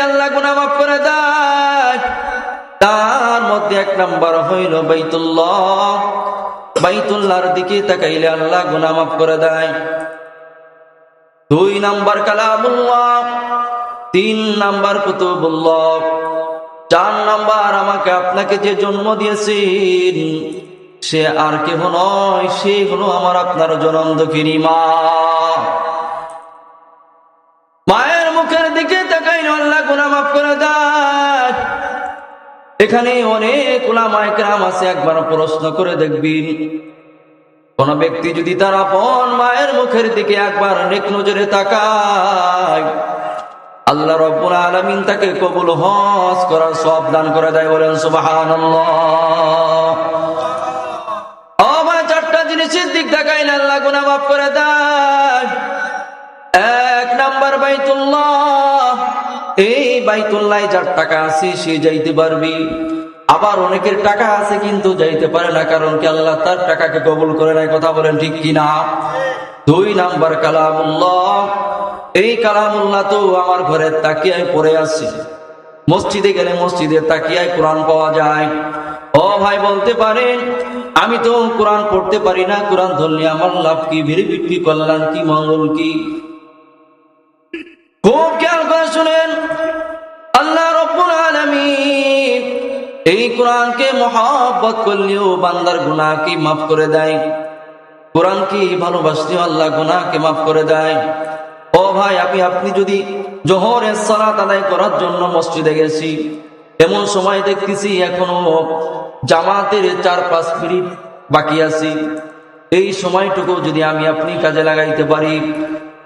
আল্লাহ গুনাহ মাফ করে দেয়। তার মধ্যে এক নাম্বার হইল বাইতুল্লাহ। বাইতুল্লাহর দিকে তাকাইলে আল্লাহ গুনাহ মাফ করে দেয়। 2 নাম্বার কালামুল্লাহ, 3 নাম্বার কুতুবুল্লাহ, 4 নাম্বার আমাকে আপনাকে যে জন্ম দিয়েছেন সে আর কেহ নয়, সে হলো আমার আপনার জনম দুঃখিনী মা। মায়ের মুখের দিকে তাকাইলে আল্লাহ গুনাহ মাফ করে দেয়। এখানে অনেক উলামায়ে কেরাম আছে, একবার প্রশ্ন করে দেখবেন, কোন ব্যক্তি যদি তার আপন মায়ের মুখের দিকে একবার নেক নজরে তাকায়, আল্লাহ রাব্বুল আলামিন তাকে কবুল হজ করার সওয়াব দান করে দেয়। বলেন সুবহানাল্লাহ। ও ভাই, 4টা জিনিসের দিক তাকাইলে আল্লাহ গুনাহ মাফ করে দেয়। 1 নাম্বার বাইতুল্লাহ। এই বাইতুল্লাহে যার টাকা আছে সে যাইতে পারবি। আবার অনেকের টাকা আছে কিন্তু যাইতে পারে না, কারণ কি আল্লাহ তার টাকাকে কবুল করে নাই। কথা বলেন ঠিক কিনা? 2 নাম্বার কালামুল্লাহ। এই কালামুল্লাহ তো আমার ঘরের তাকিয়ায় পড়ে আছে। মসজিদে গেলে মসজিদের তাকিয়ায় কোরআন পাওয়া যায়। ও ভাই, বলতে পারেন আমি তো কোরআন পড়তে পারি না, কোরআন ধরলে আমার লাভ কি, বিক্রি কল্যাণ কি, মঙ্গল কি? খুব খেয়াল করে শুনেন, আল্লাহ রাব্বুল আলামিন এই কোরআনকে মহব্বত করলেও বান্দার গুনাহকে মাফ করে দেয়। কোরআনকে ভালোবাসলেও আল্লাহ গুনাহকে মাফ করে দেয়। ও ভাই, আপনি যদি জোহরের সালাত আদায় করার জন্য মসজিদে গেছি, এমন সময় দেখতেছি এখনো জামাতের 4-5 মিনিট বাকি আছে, এই সময়টুকু যদি আপনি কাজে লাগাইতে পারি,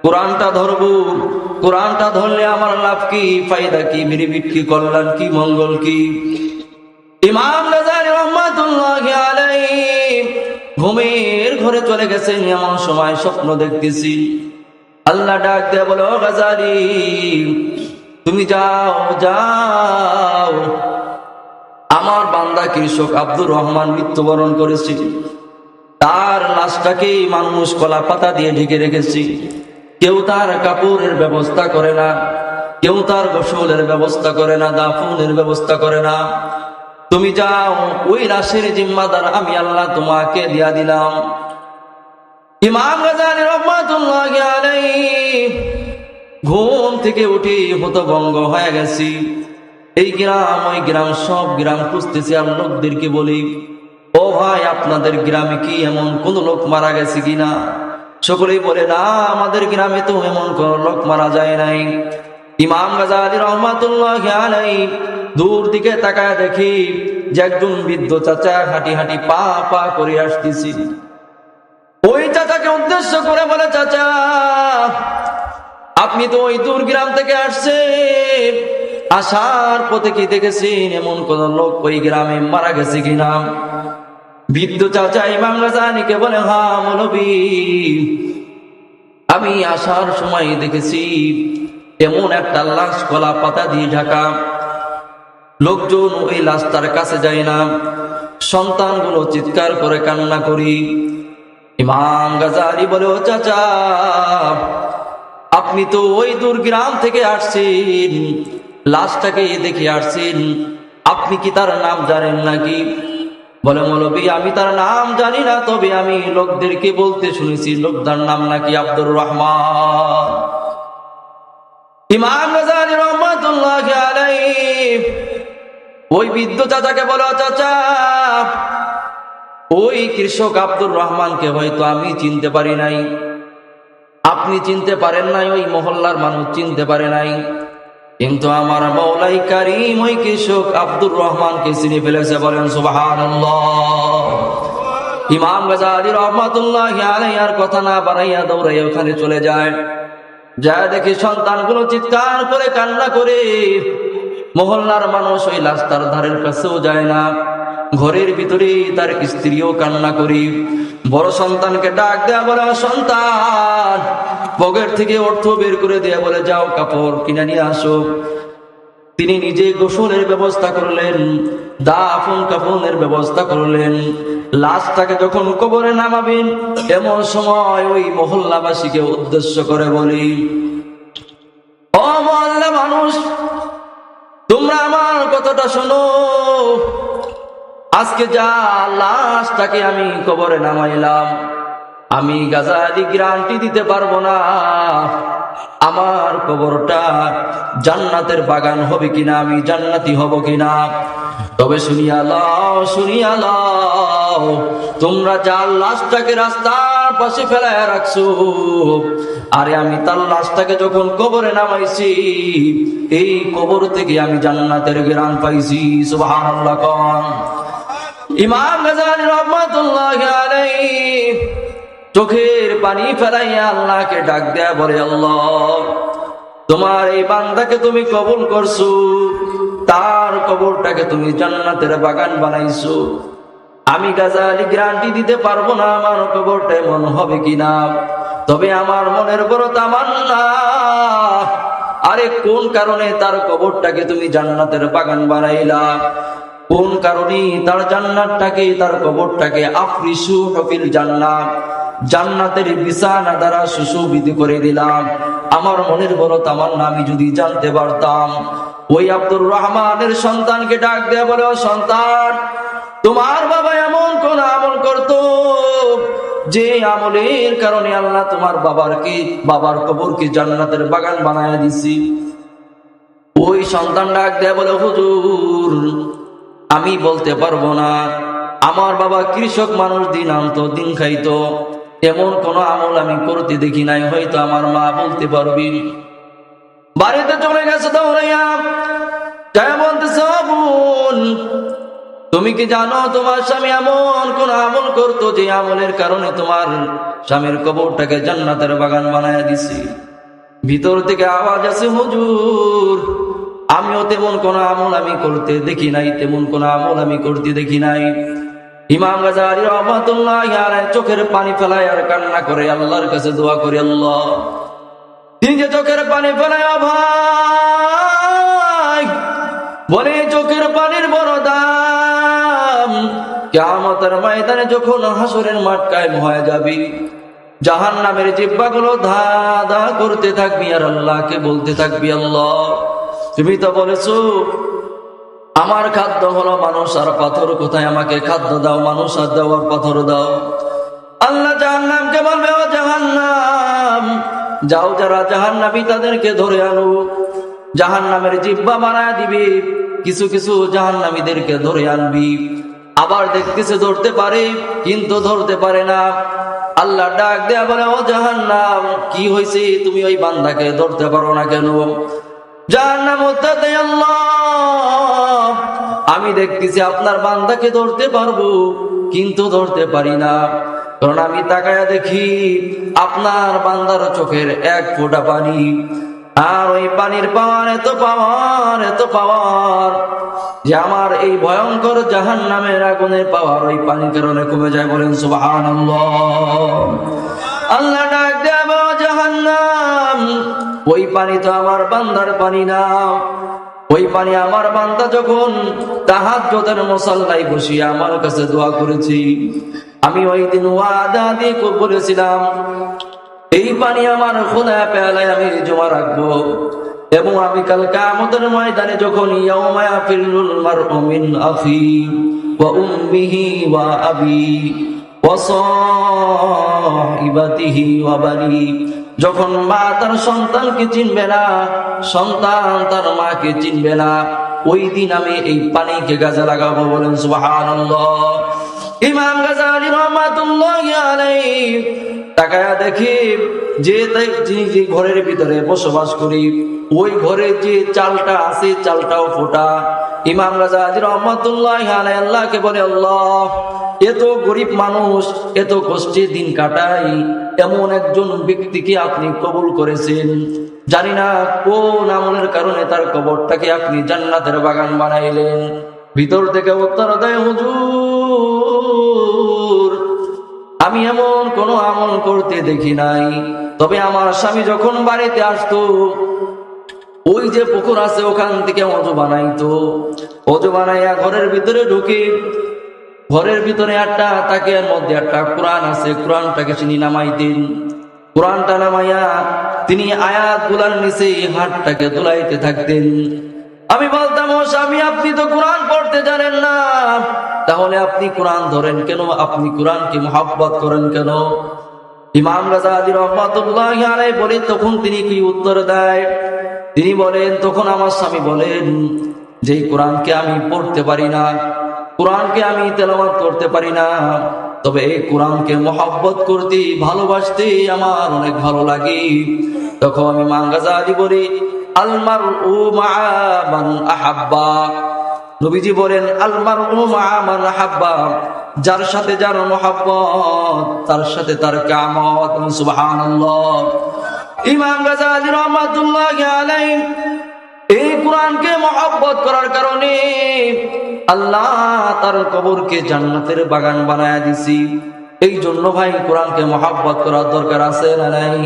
কোরআনটা ধরবো, কোরআনটা ধরলে আমার লাভ কি, ফায়দা কি, বেনিফিট কি, কল্যাণ কি, মঙ্গল কি? ইমাম গাজ্জালী রাহমাতুল্লাহি আলাইহি ঘুমের ঘরে চলে গেছেন, এমন সময় স্বপ্ন দেখতেছি। আল্লাহ ডাক দিয়ে বলে, ও গাজ্জালী, তুমি যাও যাও, আমার বান্দা কৃষক আব্দুর রহমান মৃত্যুবরণ করেছে, তার লাশটাকে মানুষ কলা পাতা দিয়ে ঢেকে রেখেছি। কেউ তার কাপড়ের ব্যবস্থা করে না, কেউ তার গোসলের ব্যবস্থা করে না, দাফনের ব্যবস্থা করে না। তুমি যাও, ওই লাশের জিম্মাদার আমি আল্লাহ তোমাকে দিয়া দিলাম। ইমাম গাজ্জালী রাহমাতুল্লাহি আলাইহি ঘুম থেকে উঠে হতভম্ব হয়ে গেছি। এই গ্রাম ওই গ্রাম সব গ্রাম খুঁজতেছি, আর লোকদেরকে বলি, ও ভাই, আপনাদের গ্রামে কি এমন কোন লোক মারা গেছে কিনা? সকলেই বলে, না, আমাদের গ্রামে তো এমন কোন লোক মারা যায় নাই। ইমাম গাজ্জালী রাহমাতুল্লাহি আলাইহি দূর দিকে তাকায় দেখি যে একজন বৃদ্ধ চাচা হাঁটি হাঁটি পা পা করে আসতেছি। ওই চাচাকে উদ্দেশ্য করে বলে, চাচা, আপনি তো ওই দূর গ্রাম থেকে আসছেন, আসার পথে কি দেখেছেন এমন কোন লোক ওই গ্রামে মারা গেছে কিনা? বৃদ্ধ চাচা ইমাম গাজ্জালীকে বলে, হ্যাঁ মৌলভী, আমি আসার সময় দেখেছি এমন একটা লাশ কলা পাতা দিয়ে ঢাকা। লোকজন ওই লাশটার কাছে যায় না, সন্তানগুলো চিৎকার করে কান্না করি। ইমাম গাজ্জালী বলে, ও চাচা, আপনি তো ওই দূর গ্রাম থেকে আসছেন, লাশটাকে দেখে আসছেন, আপনি কি তার নাম জানেন নাকি? বলে, মৌলভী, আমি তার নাম জানি না, তবে আমি লোকদেরকে বলতে শুনেছি লোকটার নাম নাকি আব্দুর রহমান। ইমাম গাজ্জালী রাহমাতুল্লাহি আলাইহি ওই বৃদ্ধ চাচাকে বলে, চাচা, ওই কৃষক আব্দুর রহমানকে হয়তো আমি চিনতে পারি নাই, আপনি চিনতে পারেন নাই, ওই মহল্লার মানুষ চিনতে পারে নাই, কিন্তু আমার মওলাই কারীম ওই কৃষক আব্দুর রহমানকে চিনে ফেলেছে। বলেন সুবহানাল্লাহ। ইমাম গাজ্জালী রাহমাতুল্লাহি আলাইহি আর কথা না বাড়াইয়া দৌড়াইয়া ওখানে চলে যায়। যা দেখি সন্তানগুলো চিৎকার করে কান্না করে, মহল্লার মানুষ ওই লাশটার ধারের কাছেও যায় না, ঘরের ভিতরে তার স্ত্রীও কান্না করি। বড় সন্তানকে ডাক দেয়া বলে, সন্তান, পকেট থেকে অর্থ বের করে দেয়া বলে, যাও কাপড় কিনে নিয়ে আসো। তিনি নিজে গোসলের ব্যবস্থা করলেন, দাফন কাফনের ব্যবস্থা করলেন। লাশটাকে যখন কবরে নামাবেন, এমন সময় ওই মহল্লাবাসীকে উদ্দেশ্য করে বলি, ও মহল্লা মানুষ, কথাটা শোনো, আজকে যা লাশটাকে আমি কবরে নামাইলাম, আমি গাজালি গ্যারান্টি দিতে পারবো না আমার কবরটা জান্নাতের বাগান হবে কিনা, আমি জান্নাতি হব কিনা। তবে শুনিয়া লও, তোমরা যার লাশটাকে রাস্তার পাশে ফেলায় রাখছো, আরে আমি তার লাশটাকে যখন কবরে নামাইছি, এই কবর থেকে আমি জান্নাতের ঘ্রাণ পাইছি। সুবহানাল্লাহ কোন। ইমাম গাজ্জালী রাহমাতুল্লাহি আলাইহি চোখের পানি ফেলাইয়া আল্লাহকে ডাক দেয়া বলে, আল্লাহ, তোমার এই বান্দাকে তুমি কবুল করছো, তার কবরটাকে তুমি জান্নাতের বাগান বানাইছো। আমি গাজ্জালী গ্যারান্টি দিতে পারবো না আমার কবরটা এমন হবে কিনা, তবে আমার মনের বড় তামান্না, আরে কোন কারণে তার কবরটাকে তুমি জান্নাতের বাগান বানাইলা, কোন কারণে তার জান্নাতটাকে, তার কবরটাকে আফরিসু ফিল জান্নাত, জান্নাতের বিছানা দ্বারা সুশোভিত করে দিলাম। আমার মনের বড় তামান্না, আমি যদি জানতে পারতাম। ওই আব্দুর রহমানের সন্তানকে ডাক দেয়া বলে, ও সন্তান, তোমার বাবা এমন কোন আমল করত যে আমলের কারণে আল্লাহ তোমার বাবার কবরকে জান্নাতের বাগান বানায় দিছি। ওই সন্তান ডাক দেয়া বলে, হুজুর, আমি বলতে পারবো না, আমার বাবা কৃষক মানুষ, দিন আনতো দিন খাইতো, এমন কোন আমল আমি করতে দেখি নাই, হয়তো আমার মা বলতে পারবি। বাড়িতে চলে গেছে দৌড়াইয়া, যাই বলতেছে, বোন, তুমি কি জানো তোমার স্বামী এমন কোন আমল করতো যে আমলের কারণে তোমার স্বামীর কবরটাকে জান্নাতের বাগান বানায় দিছি? ভিতর থেকে আওয়াজ আছে, হুজুর, আমিও তেমন কোন আমল আমি করতে দেখি নাই, তেমন কোন আমল আমি করতে দেখি নাই। ইমাম গাজ্জালী রাহমাতুল্লাহি আলাইহি চোখের পানি ফেলায় আর কান্না করে আল্লাহর কাছে দোয়া করে, আল্লাহ, তিনি যে চোখের পানি ফেলায়, ভাই বলে চোখের পানির বড় দাম। কিয়ামতের ময়দানে যখন হাসরের মাঠ কায়েম হয়ে যাবে, জাহান্নামের জিহ্বাগুলো ধা ধা করতে থাকবি আর আল্লাহকে বলতে থাকবি, আল্লাহ, তুমি তো বলেছো আমার খাদ্য হলো মানুষ আর পাথর, কোথায় আমাকে খাদ্য দাও, মানুষ আর দাও আর পাথর দাও। আল্লাহ জাহান্নামকে বলবে, ও জাহান্নাম, যাও, যারা জাহান্নামী তাদেরকে ধরে আনো। জাহান্নামের জিহ্বা বানায় দিবি, কিছু কিছু জাহান্নামীদেরকে ধরে আনবি, আবার দেখতেছে ধরতে পারে কিন্তু ধরতে পারে না। আল্লাহ ডাক দেয়া বলে, ও জাহান্নাম, কি হয়েছে, তুমি ওই বান্দাকে ধরতে পারো না কেন? জাহান্নাম উত্তর দেয়, আল্লাহ, আমি দেখতেছি আপনার বান্দাকে ধরতে পারবো কিন্তু ধরতে পারি না, কারণ আমি তাকায়া দেখি আপনার বান্দার চোখের এক ফোঁটা পানি, আর ওই পানির পাওয়ার এত পাওয়ার যে আমার এই ভয়ঙ্কর জাহান্নামের আগুনের পাওয়ার ওই পানির কারণে কমে যায়। বলেন সুবহানাল্লাহ। আল্লাহ ডাক দেব, জাহান্নাম, ওই পানি তো আমার বান্দার পানি না, ওই পানি আমার বান্দা যখন তাহাজ্জুদের মুসাল্লায় বসিয়া আমার কাছে দোয়া করেছি, আমি ওই দিন ওয়াদা দিয়ে বলেছিলাম এই পানি আমার খোলা পেয়ালায় আমি জমা রাখবো, এবং আমি কাল কিয়ামতের ময়দানে যখন ইয়াউমা ইয়াফিরুল মারউ মিন আখি ওয়া উম্মিহি ওয়া আবি ওয়া সাহিবাতিহি ওয়া বানি, যখন মা তার সন্তানকে চিনবে না, সন্তান তার মাকে চিনবে না, ওই দিন আমি এই পানিকে কাজে লাগাবো। বলেন সুবহানাল্লাহ। ইমাম গাজ্জালী রাহমাতুল্লাহি আলাইহি তাকায়া দেখি যে ঘরের ভিতরে বসবাস করি, ওই ঘরে যে চালটা আছে চালটাও ফোটা। ইমাম গাজ্জালী রাহমাতুল্লাহি আলাইহি আল্লাহকে বলে, আল্লাহ, এত গরিব মানুষ, এত কষ্টে দিন কাটাই, এমন একজন ব্যক্তিকে আপনি কবুল করেছেন, জানি না কোন আমলের কারণে তার কবরটাকে আপনি জান্নাতের বাগান বানাইলেন। ভিতর থেকে উত্তর দেয়, হুজুর, আমি এমন কোন আমল করতে দেখি নাই, তবে আমার স্বামী যখন বাড়িতে আসতো, ওই যে পুকুর আছে ওখান থেকে অজু বানাইতো, অজু বানাইয়া ঘরের ভিতরে ঢুকে, ঘরের ভিতরে একটা তাকিয়ার মধ্যে একটা কোরআন আছে, কোরআনটাকে তিনি নামাইতেন, কোরআনটা নামাইয়া তিনি আয়াতগুলার নিচে হাতটাকে দুলাইতে থাকতেন। আমি বলতাম, বললাম, ও স্বামী, আপনি তো কোরআন পড়তে জানেন না, তাহলে আপনি কোরআন ধরেন কেন? আপনি কোরআনকে মহব্বত করেন কেন? ইমাম গাজ্জালী রাহমাতুল্লাহি আলাইহি বলে, তখন তিনি কি উত্তর দেয়? তিনি বলেন, তখন আমার স্বামী বলেন যে কোরআনকে আমি পড়তে পারি না, কোরআনকে আমি তেলাওয়াত করতে পারি না, তবে এই কোরআনকে মহব্বত করতে ভালোবাসতে আমার অনেক ভালো লাগে। তখন ইমাম গাজ্জালী বলে, আল মারউ মা'a মান আহাব্বা। নবীজি বলেন, আল মারউ মা'a মান আহাব্বা, যার সাথে যার মহব্বত তার সাথে তার কিয়ামত। সুবহানাল্লাহ। ইমাম গাজ্জালী রাহমাতুল্লাহি আলাইহি এই কোরআনকে মহব্বত করার কারণে আল্লাহ তার কবরকে জান্নাতের বাগান বানায়া দিছি। এই জন্য ভাই, কোরআনকে মহব্বত করার দরকার আছে না নাই?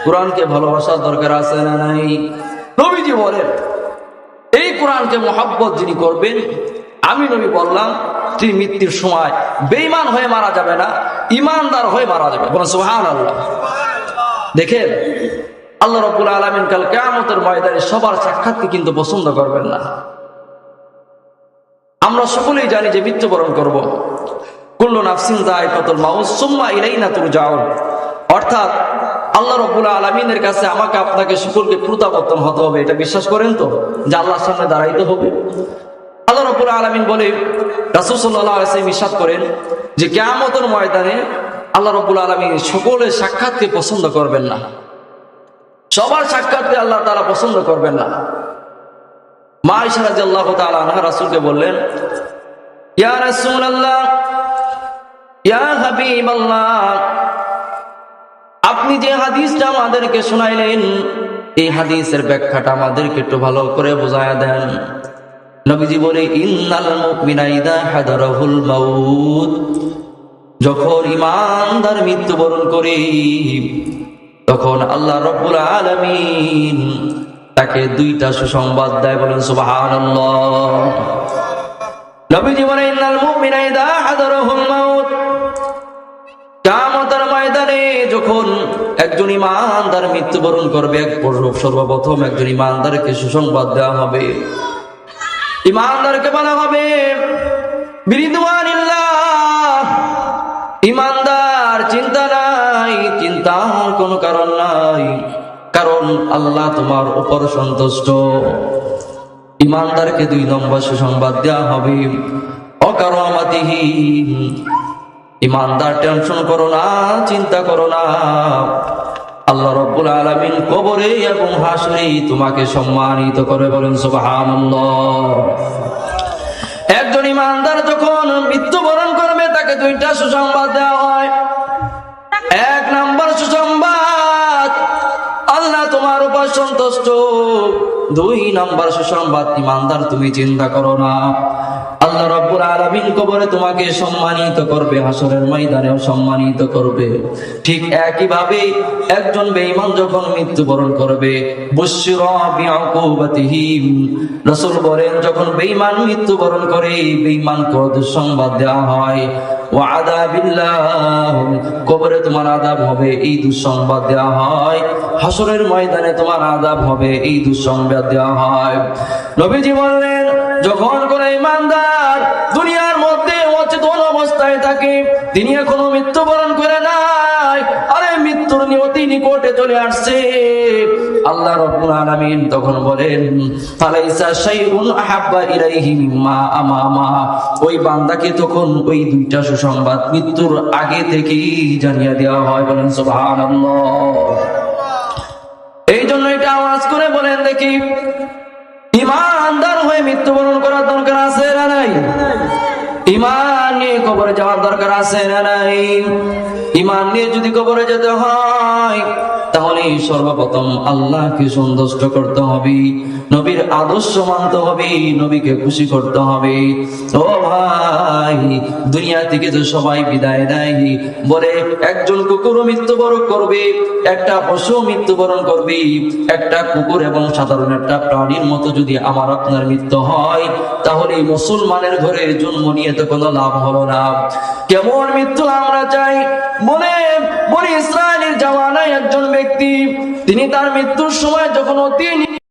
কোরআনকে ভালোবাসার দরকার আছে না নাই? নবীজি বলেন, এই কোরআনকে মহব্বত যিনি করবেন, আমি নবী বললাম, তিনি মৃত্যুর সময় বেঈমান হয়ে মারা যাবে না, ঈমানদার হয়ে মারা যাবে। বলেন সুবহানাল্লাহ। দেখেন, আল্লাহ রাব্বুল আলামিন কাল কিয়ামতের ময়দানে সবার সাক্ষাৎকে কিন্তু পছন্দ করবেন না। আমরা সকলেই জানি যে মৃত্যুবরণ করব। কুল্লু নাফসিন যায়কাতুল মাউত সুম্মা ইলাইনা তুরজাউন। অর্থাৎ আল্লাহ রাব্বুল আলামিনের কাছে আমাকে আপনাকে সকলকে প্রত্যাবর্তন হতে হবে। এটা বিশ্বাস করেন তো, যে আল্লাহর সামনে দাঁড়াইতে হবে? আল্লাহ রাব্বুল আলামিন বলে, রাসূল সাল্লাল্লাহু আলাইহি ওয়াসাল্লাম ইরশাদ করেন যে কিয়ামতের ময়দানে আল্লাহ রাব্বুল আলামিন সকলের সাক্ষাৎকে পছন্দ করবেন না, সবার সাক্ষাৎকে আল্লাহ তাআলা পছন্দ করবেন না। মা আয়েশা রাদিয়াল্লাহু তাআলা আনহা রাসূলকে বললেন, ইয়া রাসূলুল্লাহ, ইয়া হাবিবাল্লাহ, আপনি যে হাদিসটা আমাদেরকে শোনাইলেন, এই হাদিসের ব্যাখ্যাটা আমাদেরকে একটু ভালো করে বুঝায়া দেন। নবীজি বলে, ইন্নাল মুমিনা ইযা হাদারাহুল মাউত, যখন ঈমানদার মৃত্যুবরণ করে তখন আল্লাহ রাব্বুল আলামিন তাকে দুইটা সুসংবাদ দেয়। বলেন সুবহানাল্লাহ। নবীজি বলে, ইন্নাল মুমিনা ইযা হাদারাহুল মাউত, কিয়ামতের ময়দানে যখন একজন ঈমানদার মৃত্যুবরণ করবে, সর্বপ্রথম একজন ঈমানদারকে সুসংবাদ দেওয়া হবে। ঈমানদারকে বলা হবে, বিরিদওয়ানিল্লাহ, ঈমানদার, চিন্তা নাই, চিন্তার কোনো কারণ নাই, কারণ আল্লাহ তোমার উপর সন্তুষ্ট। ঈমানদারকে 2 নম্বর সুসংবাদ দেওয়া হবে, অকারামাতিহি, ঈমানদার টেনশন করো না, চিন্তা করো না, আল্লাহ রাব্বুল আলামিন কবরে এবং হাসরে তোমাকে সম্মানিত করে। বলেন সুবহানাল্লাহ। একজন ঈমানদার যখন মৃত্যুবরণ করবে তাকে 2টা সুসংবাদ দেওয়া হয়। 1 নম্বর সুসংবাদ, আল্লাহ তোমার উপর সন্তুষ্ট। 2 নম্বর সুসংবাদ, ঈমানদার তুমি চিন্তা করো না, আল্লাহ রাব্বুল আলামিন কবরে তোমাকে সম্মানিত করবে, হাসরের ময়দানেও সম্মানিত করবে। ঠিক একই ভাবে একজন বেঈমান যখন মৃত্যুবরণ করবে, বুশরা বিউকুবাতিহি, রাসূল বলেন, যখন বেঈমান মৃত্যুবরণ করে বেঈমানকে দুঃসংবাদ দেওয়া হয়, ওয়া আযাবিল্লাহ, কবরে তোমার আযাব হবে, এই দুঃসংবাদ দেওয়া হয়। হাসরের ময়দানে তোমার আযাব হবে, এই দুঃসংবাদ দেওয়া হয়। নবীজি বললেন, যখন কোন ঈমানদার দুনিয়ার মধ্যে অচেতন অবস্থায় থাকে, তিনি এখনো মৃত্যুবরণ করে নাই, আরে মৃত্যুর অতি নিকটে চলে আসছে, আল্লাহ রাব্বুল আলামিন তখন বলেন, ফালাইসা শাইউন আহাব্বা ইলাইহি মিম্মা আমামা, ওই বান্দাকে তখন ওই 2টা সুসংবাদ মৃত্যুর আগে থেকেই জানিয়ে দেওয়া হয়। বলেন সুবহানাল্লাহ। এই জন্য এটা আওয়াজ করে বলেন দেখি, ঈমানদার হয়ে মৃত্যুবরণ করার দরকার আছে না নাই? ঈমান নিয়ে কবরে যাওয়ার দরকার আছে না নাই? ঈমান নিয়ে যদি কবরে যেতে হয়, তাহলে সর্বপ্রথম আল্লাহকে সন্তুষ্ট করতে হবে, নবীর আদর্শ মানতে হবে, নবীকে খুশি করতে হবে। ও ভাই, দুনিয়া থেকে তো সবাই বিদায় নেয়, বলে একজন কুকুর মৃত্যুবরণ করবে, একটা পশু মৃত্যুবরণ করবে, একটা কুকুর এবং সাধারণ একটা প্রাণীর মতো যদি আমার আপনার মৃত্যু হয়, তাহলে মুসলমানের ঘরে জন্ম নিয়ে তো কোনো লাভ হলো না। কেমন মৃত্যু আমরা চাই? বনি ইসরাইলের জামানায় একজন ব্যক্তি, তিনি তার মৃত্যুর সময় যখন অতি